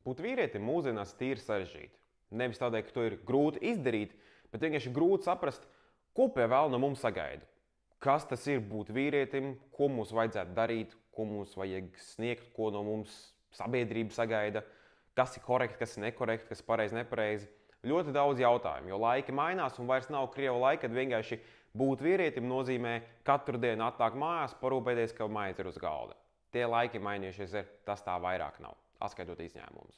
Būt vīrietim mūsdienās tīri sarežģīti. Nevis tādēļ, ka to ir grūti izdarīt, bet vienkārši grūti saprast, ko pie vēl no mums sagaida. Kas tas ir būt vīrietim, ko mums vajadzētu darīt, ko mums vajag sniegt, ko no mums sabiedrība sagaida, kas ir korekti, kas ir nekorekti, kas ir pareizi, nepareizi. Ļoti daudz jautājumu, jo laiki mainās un vairs nav krievu laika, kad vienkārši būt vīrietim nozīmē katru dienu atnākt mājās, parūpēties, ka maize ir uz galda. Tie laiki mainījušies, tas tā vairāk nav, atskaitot izņēmumus.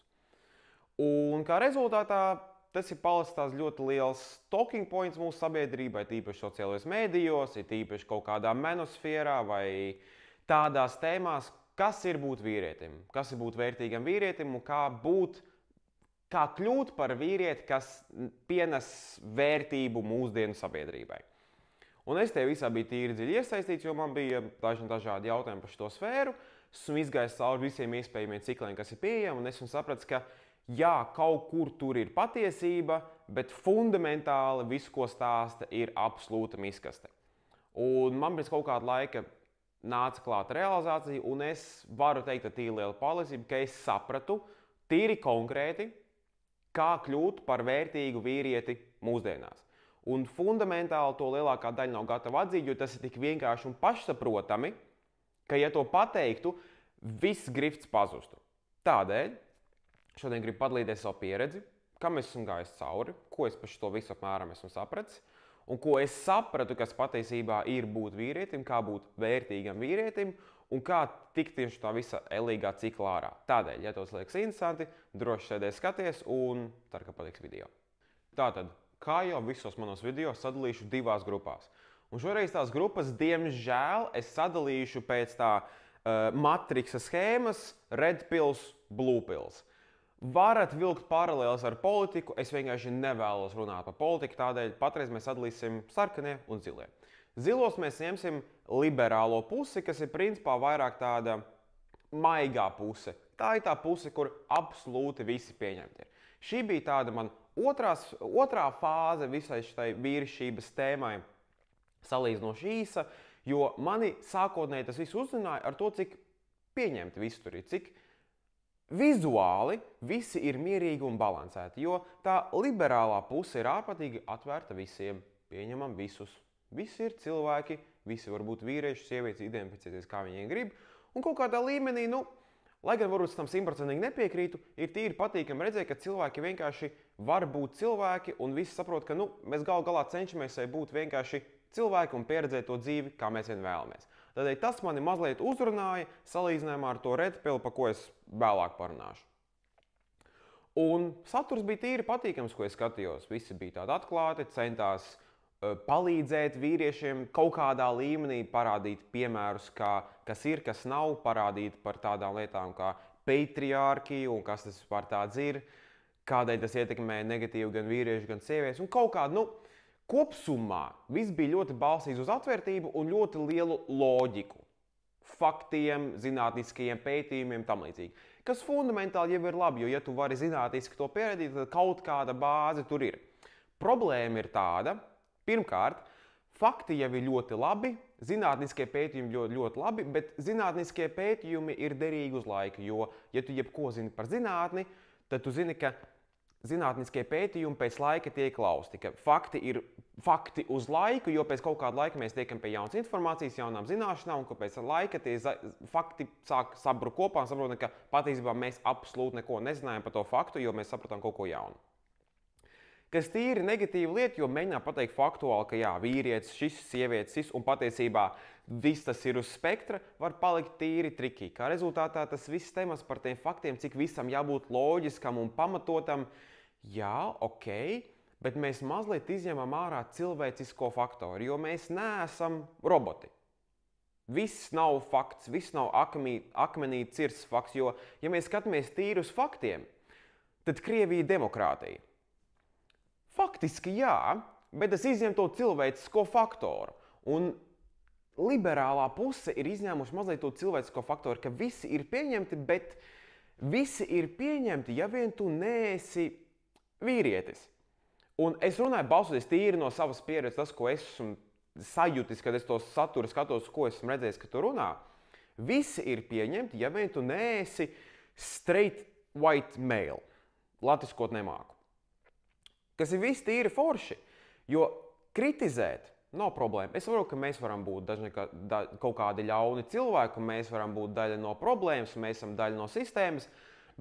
Un kā rezultātā tas ir palicis tās ļoti liels talking points mūsu sabiedrībai, tīpaši sociālajos mēdījos, ir tīpaši kaut kādā menosfērā vai tādās tēmās, kas ir būt vīrietim, kas ir būt vērtīgam vīrietim un kā kļūt par vīrieti, kas pienes vērtību mūsdienu sabiedrībai. Un es te visā biju tīri dziļi iesaistīts, jo man bija dažādi jautājumi par šo sfēru. Esmu izgājis cauri visiem iespējamiem cikliem, kas ir pieejami, un esmu sapratis, ka jā, kaut kur tur ir patiesība, bet fundamentāli visu, ko stāsta, ir absolūta miskaste. Un man pēc kaut kāda laika nāca klāta realizācija, un es varu teikt ar tīri lielu pārliecību, ka es sapratu tīri konkrēti, kā kļūt par vērtīgu vīrieti mūsdienās. Un fundamentāli to lielākā daļa nav gatava atzīt, jo tas ir tik vienkārši un pašsaprotami, ka, ja to pateiktu, viss grifts pazustu. Tādēļ šodien gribu padalīties savu pieredzi, kam es esmu gājis cauri, ko es par šo visu apmēram esmu sapratis, un ko es sapratu, kas patiesībā ir būt vīrietim, kā būt vērtīgam vīrietim, un kā tikt tieši tā visa elīgā cikla ārā. Tādēļ, ja tos liekas interesanti, droši sēdēs skaties un ceru, ka patiks video. Tātad, kā jau visos manos video, sadalīšu divās grupās. Un šoreiz tās grupas, diemžēl, es sadalīšu pēc tā matriksa schēmas Red Pills, Blue Pills. Varat vilkt paralēles ar politiku, es vienkārši nevēlos runāt par politiku, tādēļ patreiz mēs sadalīsim sarkanie un zilie. Zilos mēs ņemsim liberālo pusi, kas ir principā vairāk tāda maigā puse. Tā ir tā puse, kur absolūti visi pieņemti ir. Šī bija tāda man otrā fāze visai šai vīrišķības tēmai salīdzinoši īsa, jo mani sākotnēji tas viss uzrunāja ar to, cik pieņemti visi tur ir, cik vizuāli visi ir mierīgi un balansēti, jo tā liberālā puse ir ārprātīgi atvērta visiem, pieņemam visus. Visi ir cilvēki, visi var būt vīrieši, sievietes, identificēties kā viņiem grib, un kaut kādā līmenī, lai gan varbūt tam 100% nepiekrītu, ir tīri patīkami redzēt, ka cilvēki vienkārši var būt cilvēki un visi saprot, ka mēs galu galā cenšamies būt vienkārši cilvēki un pieredzēt to dzīvi, kā mēs vien vēlamies. Tādēļ tas mani mazliet uzrunāja salīdzinājumā ar to Red Pill, par ko es vēlāk parunāšu. Un saturs bija tīri patīkams, ko es skatījos. Visi bija tādi atklāti, centās palīdzēt vīriešiem kaut kādā līmenī, parādīt piemērus, kas ir, kas nav, parādīt par tādām lietām kā patriarkiju un kas tas vispār tāds ir, kādēļ tas ietekmē negatīvi gan vīrieši, gan sievietes. Un kaut kādu, kopsumā viss bija ļoti balstīts uz atvērtību un ļoti lielu loģiku. Faktiem, zinātniskajiem pētījumiem, tam līdzīgi. Kas fundamentāli jau ir labi, jo ja tu vari zinātniski to pierādīt, tad kaut kāda bāze tur ir. Problēma ir tāda, pirmkārt, fakti jau ir ļoti labi, zinātniskie pētījumi ļoti labi, bet zinātniskie pētījumi ir derīgi uz laiku, jo, ja tu jebko zini par zinātni, tad tu zini, ka zinātniskie pētījumi pēc laika tiek lausti, ka fakti ir fakti uz laiku, jo pēc kaut kāda laika mēs tiekam pie jaunas informācijas, jaunām zināšanām, un ka pēc laika tie fakti sāk sabrukt kopā un saprotam, ka patiesībā mēs absolūti neko nezinājām par to faktu, jo mēs sapratām kaut ko jaunu. Kas tīri negatīva lieta, jo mēģinām pateikt faktuāli, ka jā, vīrietis, šis, sievietes, šis, un patiesībā viss tas ir uz spektra, var palikt tīri triki. Kā rezultātā tas viss temats par tiem faktiem, cik visam jābūt loģiskam un pamatotam, jā, ok, bet mēs mazliet izņemam ārā cilvēcisko faktoru, jo mēs neesam roboti. Viss nav fakts, viss nav akmenī cirsts fakts, jo, ja mēs skatāmies tīri uz faktiem, tad Krievija ir demokrātija. Faktiski jā, bet tas izņem to cilvēcisko faktoru. Un liberālā puse ir izņēmuši mazliet to cilvēcisko faktoru, ka visi ir pieņemti, bet visi ir pieņemti, ja vien tu neesi vīrietis. Un es runāju balsoties tīri no savas pieredzes, tas, ko esmu sajūtis, kad es to saturu skatos, ko esmu redzējis, ka tu runā. Visi ir pieņemti, ja vien tu neesi straight white male. Latviskot nemāku. Kas ir viss tīri forši, jo kritizēt nav problēma. Es saprotu, ka mēs varam būt kaut kādi ļauni cilvēki, mēs varam būt daļa no problēmas, mēs esam daļa no sistēmas,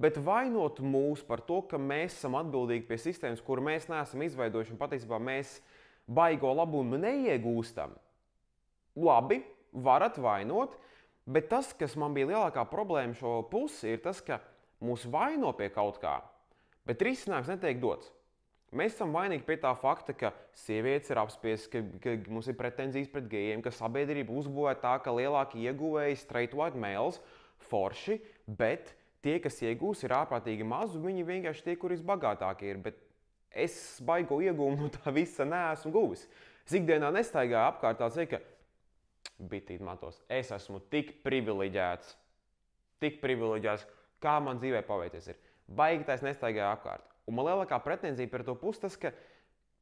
bet vainot mūs par to, ka mēs esam atbildīgi pie sistēmas, kuru mēs neesam izveidojuši un patiesībā mēs baigo labumu neiegūstam. Labi, varat vainot, bet tas, kas man bija lielākā problēma šo pusi, ir tas, ka mūs vaino pie kaut kā, bet risinājums netiek dots. Mēs esam vainīgi pie tā fakta, ka sievietes ir apspiestas, ka mums ir pretenzijas pret gejiem, ka sabiedrība uzbūvē tā, ka lielākie ieguvēji straight white males, forši, bet tie, kas iegūs, ir ārprātīgi maz, un viņi vienkārši tie, kuri visbagātākie ir. Bet es baigo iegūmu no tā visa neesmu guvis. Es ikdienā nestaigāju apkārt tāds, ka bitīt matos, es esmu tik privileģēts, kā man dzīvē paveicies ir. Baigi tā es nestaigāju apkārt. Un man lielākā pretenzija par to pusi tas, ka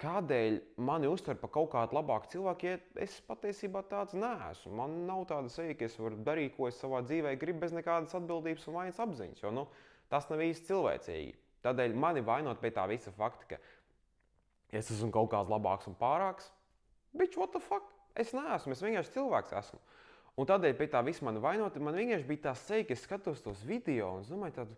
kādēļ mani uztver par kaut kādu labāku cilvēku, ja es patiesībā tāds neesmu. Man nav tāda seja, ka es varu darīt, ko es savā dzīvē gribu bez nekādas atbildības un vainas apziņas, jo tas nav īsti cilvēcīgi. Tādēļ mani vainot pie tā visa fakta, ka es esmu kaut kāds labāks un pārāks, bitch, what the fuck? Es neesmu, es vienkārši cilvēks esmu. Un tādēļ pie tā visa mani vainot, man vienkārši bija tā seja, ka es skatos tos video un es domāju tādu,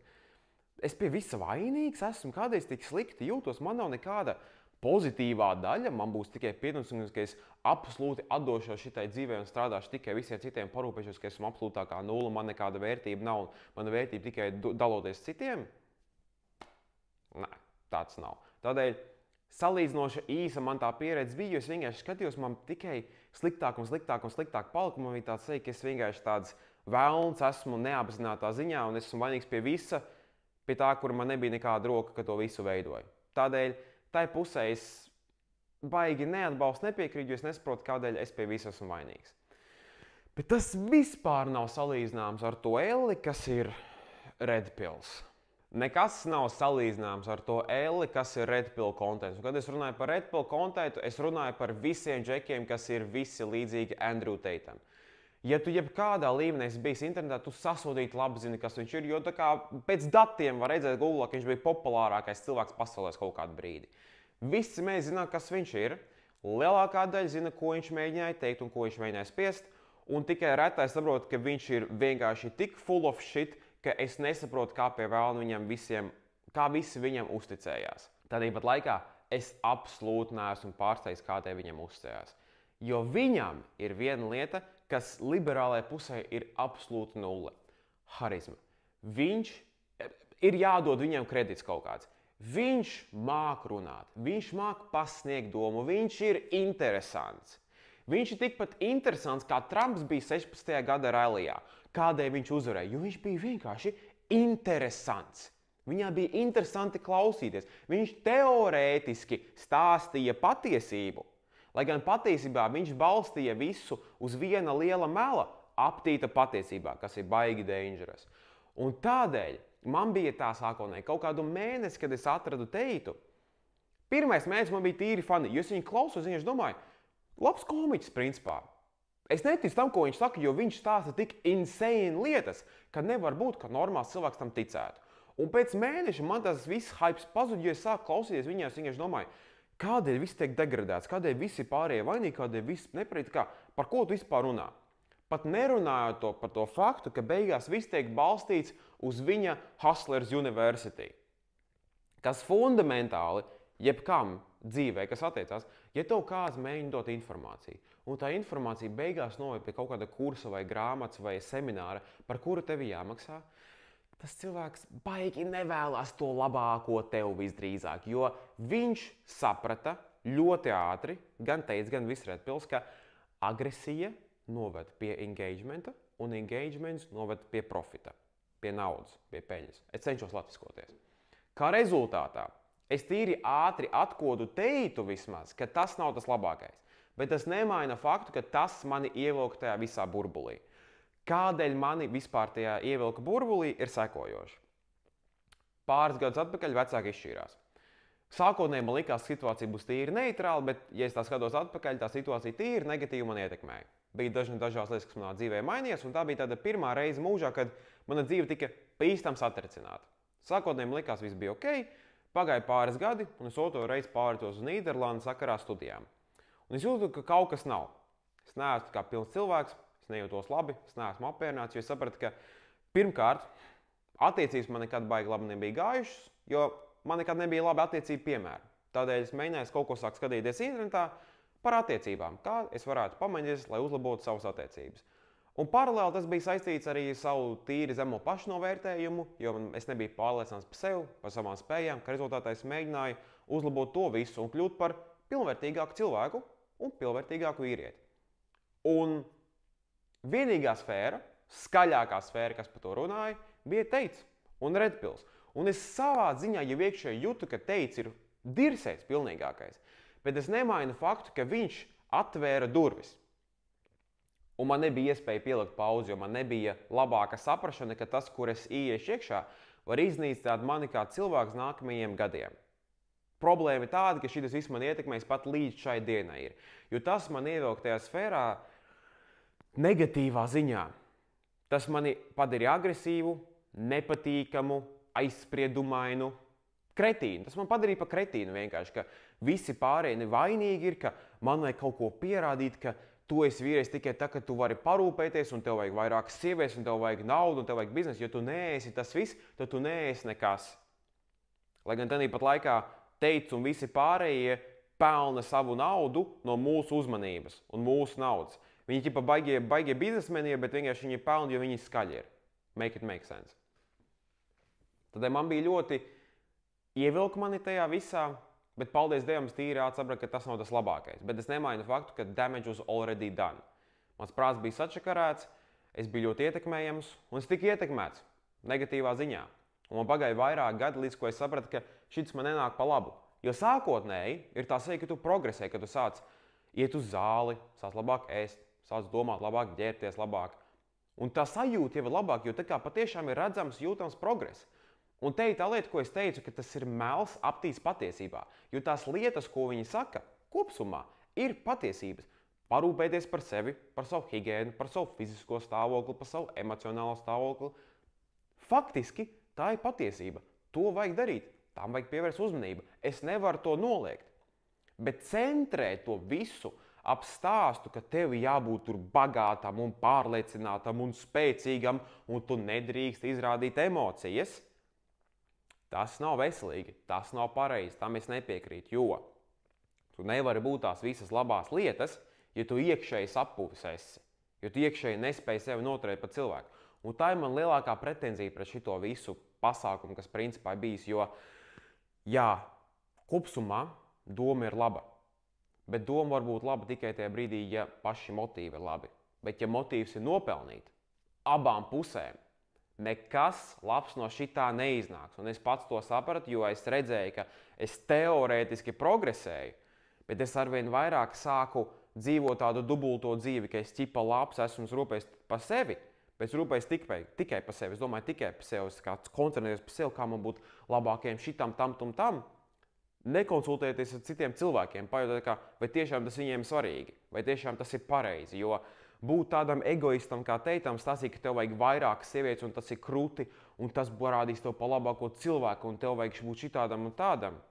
es pie visa vainīgs esmu, kādreiz tik slikti jūtos, man nav nekāda pozitīvā daļa, man būs tikai pienākums, ka es absolūti atdošos šitai dzīvē un strādāšu tikai visiem citiem, parūpēšos, ka esmu absolūtākā nula, man nekāda vērtība nav, mana vērtība tikai daloties citiem. Nē, tāds nav. Tādēļ salīdzinoši īsa man tā pieredze bija, jo es vienkārši skatījos, man tikai sliktāk un sliktāk un sliktāk palika, man bija tāds seja, ka es vienkārši tāds velns esmu neapzinātā ziņā un esmu vainīgs pie visa, pie tā, kur man nebija nekāda roka, ka to visu veidoju. Tādēļ tai pusē es baigi neatbalstu, nepiekrītu, jo es nesaprotu, kādēļ es pie visa esmu vainīgs. Bet tas vispār nav salīdzināms ar to Elli, kas ir Red Pills. Nekas nav salīdzināms ar to Elli, kas ir Red Pill kontents. Un, kad es runāju par Red Pill kontentu, es runāju par visiem džekiem, kas ir visi līdzīgi Andrew Tatam. Ja tu jebkādā līmenī esi bijis internetā, tu sasodīti labi zini, kas viņš ir, jo tā kā pēc datiem var redzēt Google, ka viņš bija populārākais cilvēks pasaulē kaut kādu brīdi. Visi mēs zinām, kas viņš ir. Lielākā daļa zina, ko viņš mēģināja teikt un ko viņš mēģināja spiest, un tikai retais saprot, ka viņš ir vienkārši tik full of shit, ka es nesaprotu, kā pie vēlna viņam visiem, kā visi viņam uzticējās. Tādīpat laikā es absolūti neesmu pārsteigts, kā tie viņam uzticējās. Jo viņam ir viena lieta, kas liberālajai pusē ir absolūti nulle – harizma. Viņš ir jādod viņam kredits kaut kāds. Viņš māk runāt, viņš māk pasniegt domu, viņš ir interesants. Viņš ir tikpat interesants, kā Trumps bija 16. gada rallijā. Kādēļ viņš uzvarēja? Jo viņš bija vienkārši interesants. Viņā bija interesanti klausīties. Viņš teorētiski stāstīja patiesību. Lai gan patiesībā viņš balstīja visu uz viena liela mela, aptīta patiesībā, kas ir baigi dangerous. Un tādēļ man bija tā sākotnēji kaut kādu mēnesi, kad es atradu Teitu. Pirmais mēnesis man bija tīri fani, jo es viņu klausos, viņš domāju, labs komiķis principā. Es neticu tam, ko viņš saka, jo viņš stāsta tik insane lietas, ka nevar būt, ka normāls cilvēks tam ticētu. Un pēc mēneša man tas viss hypes pazuda, jo es sāku klausīties viņās, vienkārši domāju, kādēļ viss tiek degradēts, kādēļ visi pārējie vainīgi, kādēļ viss neprīt, par ko tu vispār runā. Pat nerunājot par to faktu, ka beigās viss tiek balstīts uz viņa Hustlers University. Kas fundamentāli, jebkam dzīvē, kas attiecās, ja tev kāds mēģina dot informāciju, un tā informācija beigās noved pie kaut kāda kursa vai grāmatas vai semināra, par kuru tev jāmaksā, tas cilvēks baigi nevēlas to labāko tev visdrīzāk, jo viņš saprata ļoti ātri, gan teica, gan viss Red Pills, ka agresija noved pie engagementa un engagements noved pie profita, pie naudas, pie peļņas. Es cenšos latviskoties. Kā rezultātā es tīri ātri atkodu Teitu vismaz, ka tas nav tas labākais, bet tas nemaina faktu, ka tas mani ievilka tajā visā burbulī. Kādēļ mani vispār tajā ievilka burbulī ir sekojoši. Pāris gadus atpakaļ vecāki izšķīrās. Sākotnēji man likās, ka situācija būs tīri neitrāla, bet, ja es tā skatos atpakaļ, tā situācija tīri negatīvi man ietekmēja. Bija dažās lietas, kas manā dzīvē mainījās, un tā bija tāda pirmā reize mūžā, kad mana dzīve tika pa īstam satricināta. Sākotnēji man likās, viss bija ok, pagāja pāris gadi, un es otro reizi pārvietoju uz Nīderlandi sakarā studijām. Un es jūtu, ka kaut kas nav. Es neesmu kā pilns cilvēks, es nejūtos labi, es neesmu apmierināts, jo es sapratu, ka pirmkārt, attiecības man nekad baigi labi nebija gājušas, jo man nekad nebija labi attiecību piemēri. Tādēļ es mēģināju kaut ko sākt skatīties internetā par attiecībām, kā es varētu pamēģināt, lai uzlabotu savas attiecības. Un paralēli tas bija saistīts arī ar savu tīri zemo pašnovērtējumu, jo es nebiju pārliecināts par sevi, par savām spējām, ka rezultātā es mēģināju uzlabot to visu un kļūt par pilnvērtīgāku cilvēku un pilnvērtīgāku vīrieti. Un vienīgā sfēra, skaļākā sfēra, kas par to runāja, bija Teits un Redpils. Un es savā ziņā jau iekšēji jūtu, ka Teits ir dirsēts pilnīgākais, bet es nemainu faktu, ka viņš atvēra durvis. Un man nebija iespēja pielikt pauzi, jo man nebija labāka saprašana, ka tas, kur es ieiešu iekšā, var iznīcināt mani kā cilvēks nākamajiem gadiem. Problēma ir tāda, ka šis viss man ietekmēs pat līdz šai dienai ir. Jo tas man ievilk tajā sfērā negatīvā ziņā. Tas mani padarīja agresīvu, nepatīkamu, aizspriedumainu, kretīnu. Tas man padarīja par kretīnu vienkārši, ka visi pārējie vainīgi ir, ka man vajag kaut ko pierādīt, ka tu esi vīrietis tikai tā, ka tu vari parūpēties un tev vajag vairāk sievietes un tev vajag naudu un tev vajag biznesu. Jo tu neesi tas viss, tad tu neesi nekas. Lai gan tāpat laikā Teits un visi pārējie pelna savu naudu no mūsu uzmanības un mūsu naudas. Viņi ķipa baigie biznesmeni, bet vienkārši viņi pelna, jo viņi skaļi ir. Make it make sense. Tad man bija ļoti ievilka mani tajā visā, bet paldies Dievam, es tīri atsapratu, ka tas nav tas labākais. Bet es nemainu faktu, ka damage was already done. Mans prāts bija sačakarēts, es biju ļoti ietekmējams, un es tiku ietekmēts negatīvā ziņā. Un man pagāja vairāk gadi, līdz ko es sapratu, ka šis man nenāk pa labu. Jo sākotnēji ir tā seja, ka tu progresē, ka tu sāc iet uz zāli, sāc labāk ēst, sāc domāt labāk, ģērbties labāk. Un tā sajūta jau ir labāk, jo tā kā patiešām ir redzams, jūtams progress. Un te ir tā lieta, ko es teicu, ka tas ir mels aptīs patiesībā. Jo tās lietas, ko viņi saka, kopsumā ir patiesības. Parūpēties par sevi, par savu higiēnu, par savu fizisko stāvokli, par savu emocionālo stāvokli. Faktiski tā ir patiesība. To vajag darīt. Tām vajag pievērst uzmanību. Es nevaru to noliegt. Bet centrēt to visu ap stāstu, ka tev jābūt tur bagātam un pārliecinātam un spēcīgam, un tu nedrīkst izrādīt emocijas. Tas nav veselīgi, tas nav pareizi, tam es nepiekrītu, jo tu nevari būt tās visas labās lietas, ja tu iekšēji sapūs esi, jo tu iekšēji nespēji sevi noturēt par cilvēku. Un tā ir man lielākā pretenzija pret šito visu pasākumu, kas principā ir bijis, jo, jā, kopsumā doma ir laba, bet doma var būt laba tikai tajā brīdī, ja paši motīvi ir labi. Bet ja motīvs ir nopelnīt abām pusēm, nekas labs no šitā neiznāks. Un es pats to sapratu, jo es redzēju, ka es teorētiski progresēju, bet es arvien vairāk sāku dzīvot tādu dubulto dzīvi, ka es ķipa labs esmu rūpējis par sevi, bet es rūpējos tikai par sevi. Es domāju tikai par sevi, es koncentrējos par sevi, kā man būt labākajiem šitam, tam. Nekonsultēties ar citiem cilvēkiem, pajautāt, vai tiešām tas viņiem svarīgi, vai tiešām tas ir pareizi. Jo būt tādam egoistam kā Teitam stāstīja, ka tev vajag vairāk sievietes, un tas ir krūti, un tas parādīs tev pa labāko cilvēku, un tev vajag būt šitādam un tādam.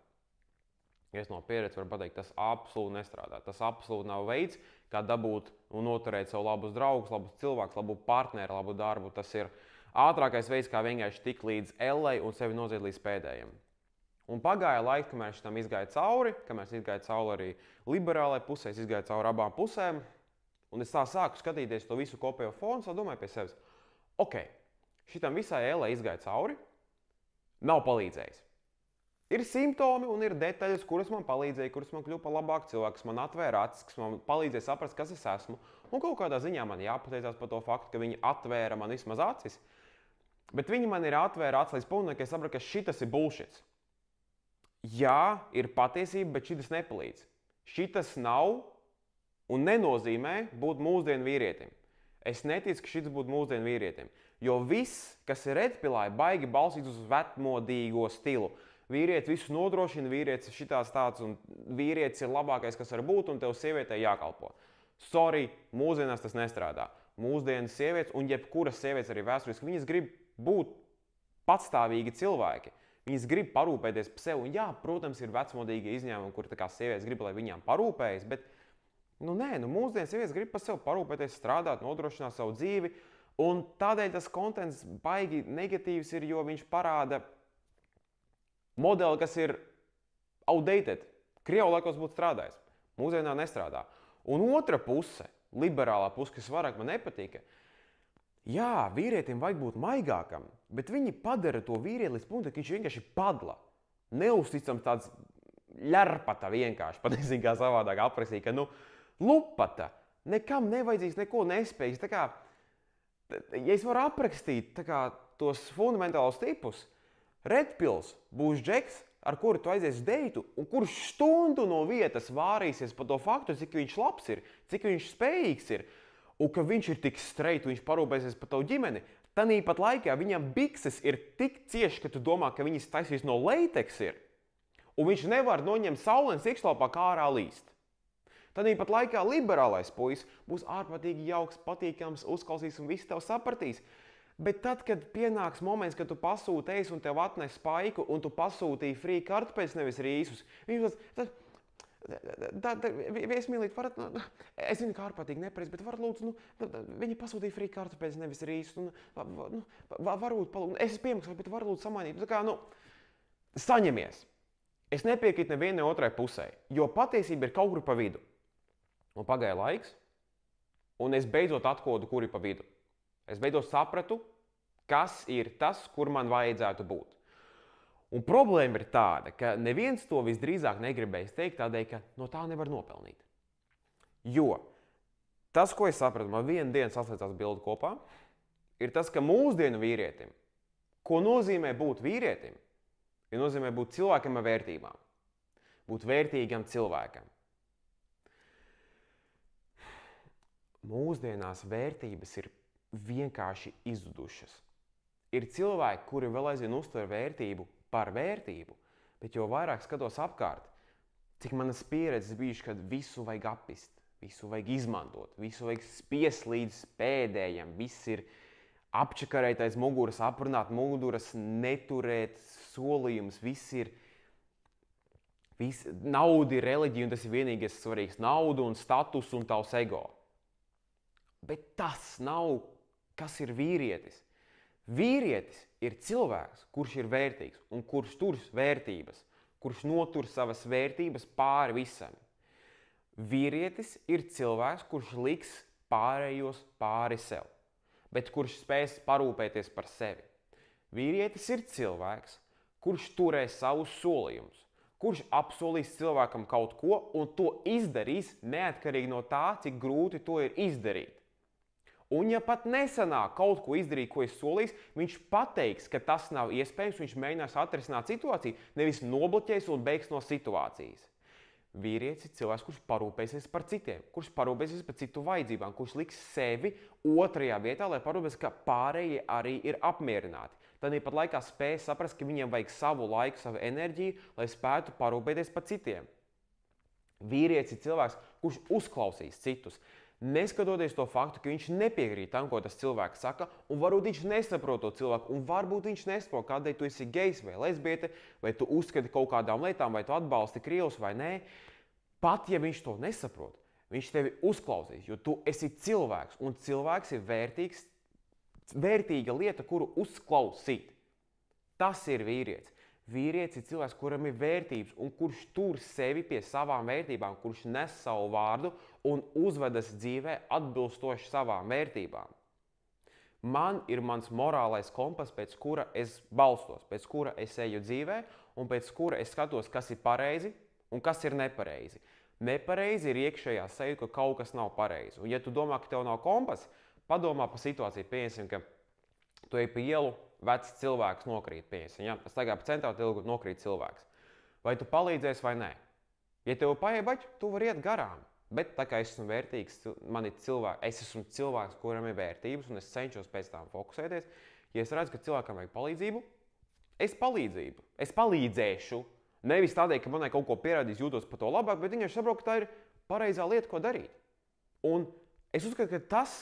Es no pieredzes varu pateikt, tas absolūti nestrādā. Tas absolūti nav veids, kā dabūt un noturēt sev labus draugus, labus cilvēkus, labu partneri, labu darbu. Tas ir ātrākais veids, kā vienkārši tikt līdz ellei un sevi noziet līdz pēdējiem. Un pagāja laika, kamēr šitam izgāja cauri, kamēr es izgāju cauri arī liberālai pusē, es izgāju cauri abām pusēm. Un es tā sāku skatīties to visu kopējo fonu, un domāju pie sevis, ok, šitam visai ellei izgāja cauri, nav palīdzējis. Ir simptomi un ir detaļas, kuras man palīdzēja, kuras man kļuva par labāku cilvēku, kas man atvēra acis, kas man palīdzēja saprast, kas es esmu. Un kaut kādā ziņā man jāpateicās par to faktu, ka viņi atvēra man vismaz acis. Bet viņi man ir atvēra acis līdz punktam, ka es sapratu, ka šitas ir bullshits. Jā, ir patiesība, bet šitas nepalīdz. Šitas nav un nenozīmē būt mūsdienu vīrietim. Es neticu, ka šis būtu mūsdienu vīrietim. Jo viss, kas ir Redpilā, ir baigi balstīts uz vecmodīgo stilu. Vīrietis visu nodrošina, vīrietis ir šitās tāds, un vīrietis ir labākais, kas var būt, un tev sievietei jākalpo. Sorry, mūsdienās tas nestrādā. Mūsdienas sievietes, un jebkuras sievietes arī vēsturiski, viņas grib būt patstāvīgi cilvēki. Viņas grib parūpēties par sevi. Un jā, protams, ir vecmodīgi izņēmumi, kur sievietes grib, lai viņām parūpējas, bet mūsdienu sievietes grib par sevi parūpēties, strādāt, nodrošināt savu dzīvi. Un tādēļ tas kontents baigi negatīvs ir, jo viņš parāda modeli, kas ir outdated. Krievu laikos būtu strādājis. Mūsdienā nestrādā. Un otra puse, liberālā puse, kas vairāk man nepatika, jā, vīrietim vajag būt maigākam, bet viņi padara to vīrieti līdz punktam, ka viņš vienkārši padla. Neuzticams tāds ļarpata vienkārši, pat nezinu, kā savādāk aprakstīja, ka, lupata, nekam nevajadzīgs, neko nespējīgs. Tā kā, ja es varu aprakstīt tos fundamentālos tipus, Redpils būs džeks, ar kuru tu aizies uz deitu, un kurš stundu no vietas vārīsies par to faktu, cik viņš labs ir, cik viņš spējīgs ir, un ka viņš ir tik streit, viņš parūpēsies par tavu ģimeni, tanīpat laikā viņam bikses ir tik cieši, ka tu domā, ka viņas taisīs no leiteks ir, un viņš nevar noņemt saulēns iekšlāpā kā ārā līst. Tanīpat laikā liberālais puisis būs ārprātīgi jauks, patīkams, uzklausīs un viss tev sapratīs. Bet tad, kad pienāks moments, kad tu pasūti ēst un tev atnes spaiku un tu pasūtīji free kartupeļus, nevis rīsus, viņš viesmīlīt, varat, es zinu, kā ārprātīgi nepareizi, bet varat lūdzu, viņi pasūtīja free kartupeļus, nevis rīsus, varbūt palūdzu, es piemaksāju, bet varat lūdzu samainīt. Tā kā, saņemies. Es nepiekrītu nevienai otrai pusē, jo patiesība ir kaut kur pa vidu. Un pagāja laiks, un es beidzot atkodu, kur ir pa vidu. Es beidzot sapratu, kas ir tas, kur man vajadzētu būt. Un problēma ir tāda, ka neviens to visdrīzāk negribēs teikt tādēļ, ka no tā nevar nopelnīt. Jo tas, ko es sapratu, man vienu dienu saslēdzās bildi kopā, ir tas, ka mūsdienu vīrietim, ko nozīmē būt vīrietim, ir nozīmē būt cilvēkam ar vērtībām. Būt vērtīgam cilvēkam. Mūsdienās vērtības ir vienkārši izzudušas. Ir cilvēki, kuri vēl aizvien uztver vērtību par vērtību, bet jo vairāk skatos apkārt, cik manas pieredzes bijuši, kad visu vajag apist, visu vajag izmantot, visu vajag spiest līdz pēdējam, viss ir apčakarēt aiz muguras, aprunāt muguras, neturēt solījumus, nauda ir reliģija un tas ir vienīgais svarīgs, nauda un status un tavs ego. Bet tas nav, kas ir vīrietis. Vīrietis ir cilvēks, kurš ir vērtīgs un kurš tur vērtības, kurš notur savas vērtības pāri visam. Vīrietis ir cilvēks, kurš liks pārējos pāri sev, bet kurš spēs parūpēties par sevi. Vīrietis ir cilvēks, kurš turēs savus solījumus, kurš apsolīs cilvēkam kaut ko un to izdarīs neatkarīgi no tā, cik grūti to ir izdarīt. Un ja pat nesanāk kaut ko izdarīt, ko es solīju, viņš pateiks, ka tas nav iespējams, viņš mēģinās atrisināt situāciju, nevis nobloķēs un beigs no situācijas. Vīrietis ir cilvēks, kurš parūpēsies par citiem, kurš parūpēsies par citu vajadzībām, kurš liks sevi otrajā vietā, lai parūpēs, ka pārējie arī ir apmierināti. Tad pat laikā spēj saprast, ka viņiem vajag savu laiku, savu enerģiju, lai spētu parūpēties par citiem. Vīrietis ir cilvēks, kurš uzklausīs citus. Neskatoties to faktu, ka viņš nepiekrīt tam, ko tas cilvēks saka, un varbūt viņš nesaprot to cilvēku, un varbūt viņš nesaprot, kādēļ tu esi gejs vai lesbiete, vai tu uzskati kaut kādām lietām, vai tu atbalsti krievus vai nē. Pat ja viņš to nesaprot, viņš tevi uzklausīs, jo tu esi cilvēks, un cilvēks ir vērtīga lieta, kuru uzklausīt. Tas ir vīrietis. Vīrietis ir cilvēks, kuram ir vērtības un kurš tur sevi pie savām vērtībām, kurš nes savu vārdu un uzvedas dzīvē atbilstoši savām vērtībām. Man ir mans morālais kompas, pēc kura es balstos, pēc kura es eju dzīvē un pēc kura es skatos, kas ir pareizi un kas ir nepareizi. Nepareizi ir iekšējā sajūta, ka kaut kas nav pareizi. Un ja tu domā, ka tev nav kompas, padomā par situāciju, pieņemsim, ka tu ej pa ielu, vecs cilvēks nokrīt, pieņemsim, ja? Tas tagad pa centrālu tilgu nokrīt cilvēks. Vai tu palīdzēsi vai nē? Ja tev paiet baļķi, tu vari iet garām. Bet tā kā es esmu vērtīgs, es esmu cilvēks, kuram ir vērtības, un es cenšos pēc tām fokusēties. Ja es redzu, ka cilvēkam vajag palīdzību, es palīdzēšu. Nevis tādēļ, ka manai kaut ko pierādīs, jūtos par to labāk, bet vienkārši saprotu, ka tā ir pareizā lieta, ko darīt. Un es uzskatu, ka tas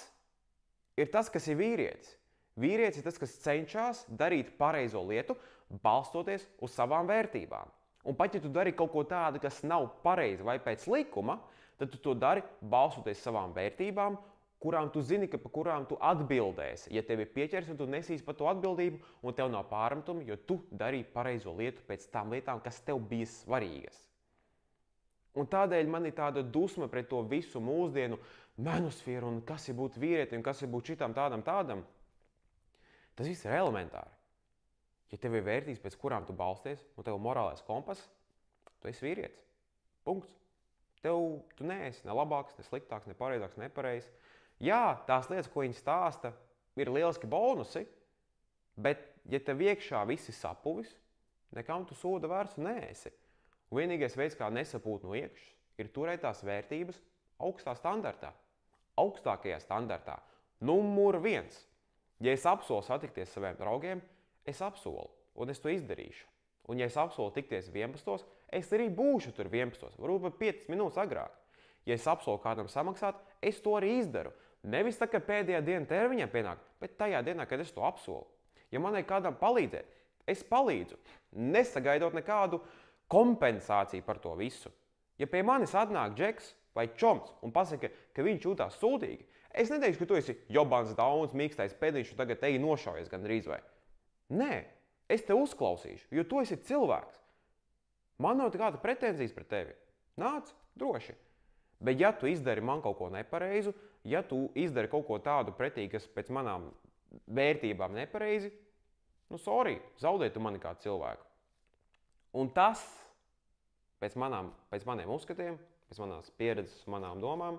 ir tas, kas ir vīrietis. Vīrietis ir tas, kas cenšas darīt pareizo lietu, balstoties uz savām vērtībām. Un pat ja tu dari kaut ko tādu, kas nav pareizi vai pēc likuma, tad tu to dari balstoties uz savām vērtībām, kurām tu zini, par kurām tu atbildēsi. Ja tev ir pieķers, tu nesīsi par to atbildību, un tev nav pārmetumi, jo tu darīji pareizo lietu pēc tām lietām, kas tev bija svarīgas. Un tādēļ man ir tāda dusma pret to visu mūsdienu manosfēru, un kas ir būt vīrietim, kas ir būt šitam, tādam. Tas viss ir elementāri. Ja tev ir vērtības, pēc kurām tu balsties, un tev ir morālais kompass, tu esi vīrietis. Punkts. Tu neesi ne labāks, ne sliktāks, ne pareizāks, ne nepareizs. Jā, tās lietas, ko viņi stāsta, ir lieliski bonusi, bet ja tev iekšā viss ir sapuvis, nekam tu soda vairs neesi. Un vienīgais veids, kā nesapūt no iekšas, ir turēt tās vērtības augstā standartā. Augstākajā standartā. Numur 1. Ja es apsolu satikties saviem draugiem, es apsolu, un es to izdarīšu. Un ja es apsolu tikties 11, es arī būšu tur 11, varbūt pat 5 minūtes agrāk. Ja es apsolu kādam samaksāt, es to arī izdaru. Nevis tā, ka pēdējā diena termiņā pienāk, bet tajā dienā, kad es to apsolu. Ja man ir kādam palīdzēt, es palīdzu, nesagaidot nekādu kompensāciju par to visu. Ja pie manis atnāk džeks vai čoms un pasaka, ka viņš jūtās sūdīgi, es neteikšu, ka tu esi jobans, dauns, mīkstais pēdiņš un tagad eji nošaujies gandrīz vai. Nē, es te uzklausīšu, jo tu esi cilvēks. Man nav kāda pretenzijas pret tevi. Nāc, droši. Bet ja tu izdari man kaut ko nepareizu, ja tu izdari kaut ko tādu pretī, kas pēc manām vērtībām nepareizi, sorry, zaudē tu mani kā cilvēku. Un tas, pēc maniem uzskatiem, pēc manās pieredzes, manām domām,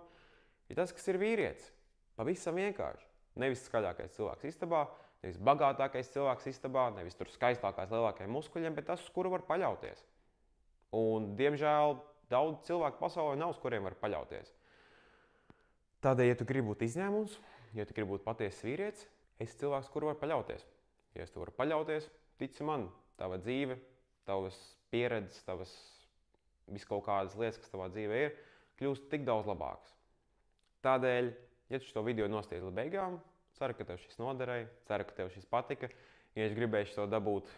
ir tas, kas ir vīrietis. Pavisam vienkārši. Nevis skaļākais cilvēks istabā, nevis bagātākais cilvēks istabā, nevis tur skaistākais lielākajiem muskuļiem, bet tas, uz kuru var paļauties. Un, diemžēl, daudz cilvēku pasaulē nav, uz kuriem var paļauties. Tādēļ, ja tu gribi būt izņēmums, ja tu gribi būt patiesas vīrietis, esi cilvēks, kuru var paļauties. Ja es tu varu paļauties, tici man, tava dzīve, tavas pieredzes, tavas viskaut kādas lietas, kas tavā dzīvē ir, kļūst tik daudz labākas. Tādēļ, ja tu šo video nostīdi līdz beigām, ceru, ka tev šis noderēja, ceru, ka tev šis patika. Ja es gribēšu to dabūt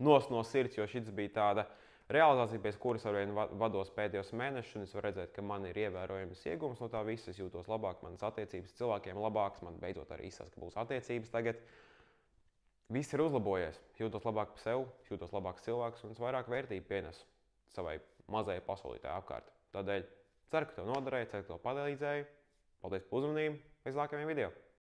no sirds, jo šis bija tāda realizācija, pēc kuras arvien vados pēdējos mēnešus, un es varu redzēt, ka man ir ievērojams iegūms no tā visa. Es jūtos labāk, manas attiecības cilvēkiem labākas, man beidzot arī izsaka, ka būs attiecības tagad. Viss ir uzlabojies, jūtos labāk par sevi, jūtos labāks cilvēks un es vairāk vērtību pienesu savai mazajai pasaulītē apkārt. Tādēļ ceru, ka tev noderēja, ceru, ka tev palīdzēja. Paldies par uzmanību, līdz nākamajam video!